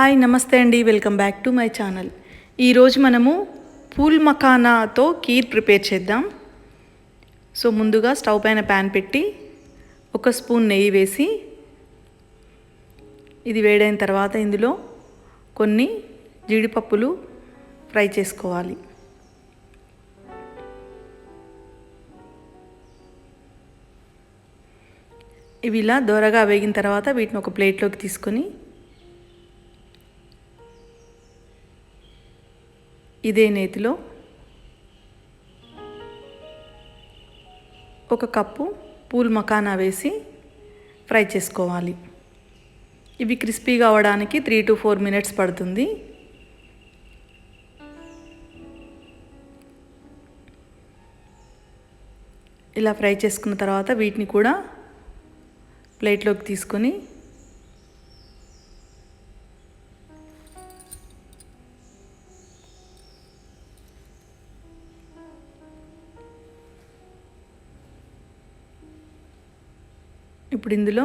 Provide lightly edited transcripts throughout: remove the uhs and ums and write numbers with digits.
Hi నమస్తే అండి, welcome back to my channel. ఈరోజు మనము పూల్ మఖానాతో కీర్ ప్రిపేర్ చేద్దాం. సో ముందుగా స్టవ్ పైన ప్యాన్ పెట్టి 1 స్పూన్ నెయ్యి వేసి ఇది వేడైన తర్వాత ఇందులో కొన్ని జీడిపప్పులు ఫ్రై చేసుకోవాలి. ఇవి ఇలా దోరగా వేగిన తర్వాత వీటిని ఒక ప్లేట్లోకి తీసుకొని ఇదే నేతిలో 1 కప్పు పూల్ మఖానా వేసి ఫ్రై చేసుకోవాలి. ఇవి క్రిస్పీగా అవ్వడానికి 3 to 4 minutes పడుతుంది. ఇలా ఫ్రై చేసుకున్న తర్వాత వీటిని కూడా ప్లేట్లోకి తీసుకొని ఇప్పుడు ఇందులో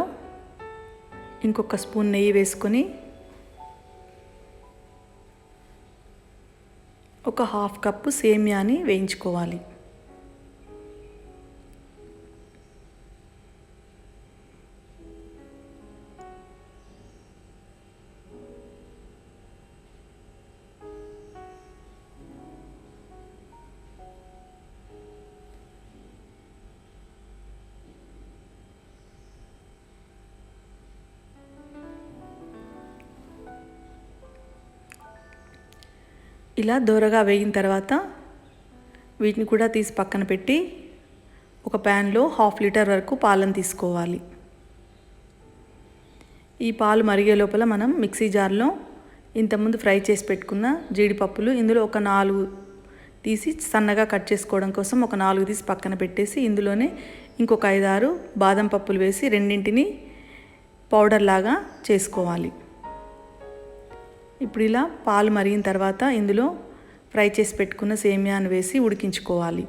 ఇంకొక స్పూన్ నెయ్యి వేసుకొని ఒక 1/2 కప్పు సేమియాని వేయించుకోవాలి. ఇలా దోరగా వేగిన తర్వాత వీటిని కూడా తీసి పక్కన పెట్టి ఒక ప్యాన్లో 1/2 లీటర్ వరకు పాలను తీసుకోవాలి. ఈ పాలు మరిగే లోపల మనం మిక్సీ జార్లో ఇంతకుముందు ఫ్రై చేసి పెట్టుకున్న జీడిపప్పులు ఇందులో ఒక 4 తీసి సన్నగా కట్ చేసుకోవడం కోసం ఒక 4 తీసి పక్కన పెట్టేసి ఇందులోనే ఇంకొక 5-6 బాదం పప్పులు వేసి రెండింటిని పౌడర్ లాగా చేసుకోవాలి. ఇప్పుడు ఇలా పాలు మరిగిన తర్వాత ఇందులో ఫ్రై చేసి పెట్టుకున్న సేమియాను వేసి ఉడికించుకోవాలి.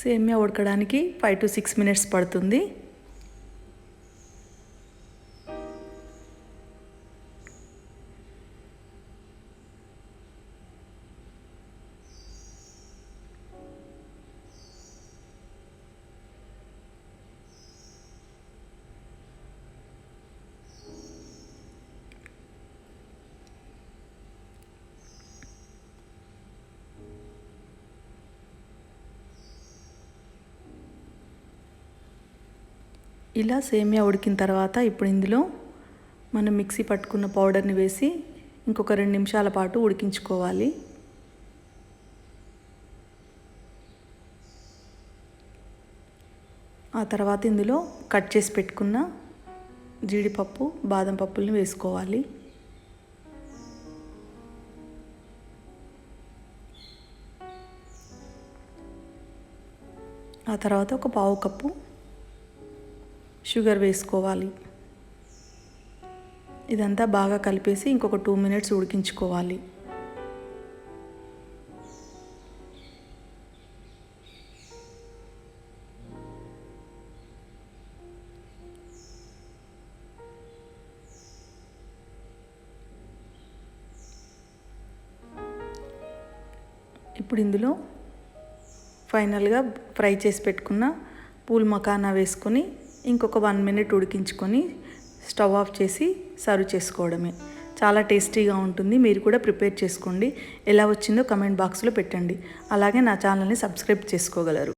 సేమియా ఉడకడానికి 5 to 6 minutes పడుతుంది. ఇలా సేమియా ఉడికిన తర్వాత ఇప్పుడు ఇందులో మనం మిక్సీ పట్టుకున్న పౌడర్ని వేసి ఇంకొక 2 నిమిషాల పాటు ఉడికించుకోవాలి. ఆ తర్వాత ఇందులో కట్ చేసి పెట్టుకున్న జీడిపప్పు బాదం పప్పుల్ని వేసుకోవాలి. ఆ తర్వాత ఒక 1/2 కప్పు షుగర్ వేసుకోవాలి. ఇదంతా బాగా కలిపేసి ఇంకొక 2 minutes ఉడికించుకోవాలి. ఇప్పుడు ఇందులో ఫైనల్గా ఫ్రై చేసి పెట్టుకున్న పూల్ మఖానా వేసుకొని ఇంకొక 1 minute ఉడికించుకొని స్టవ్ ఆఫ్ చేసి సర్వ్ చేసుకోవడమే. చాలా టేస్టీగా ఉంటుంది. మీరు కూడా ప్రిపేర్ చేసుకోండి. ఎలా వచ్చిందో కమెంట్ బాక్స్లో పెట్టండి. అలాగే నా ఛానల్ని సబ్స్క్రైబ్ చేసుకోగలరు.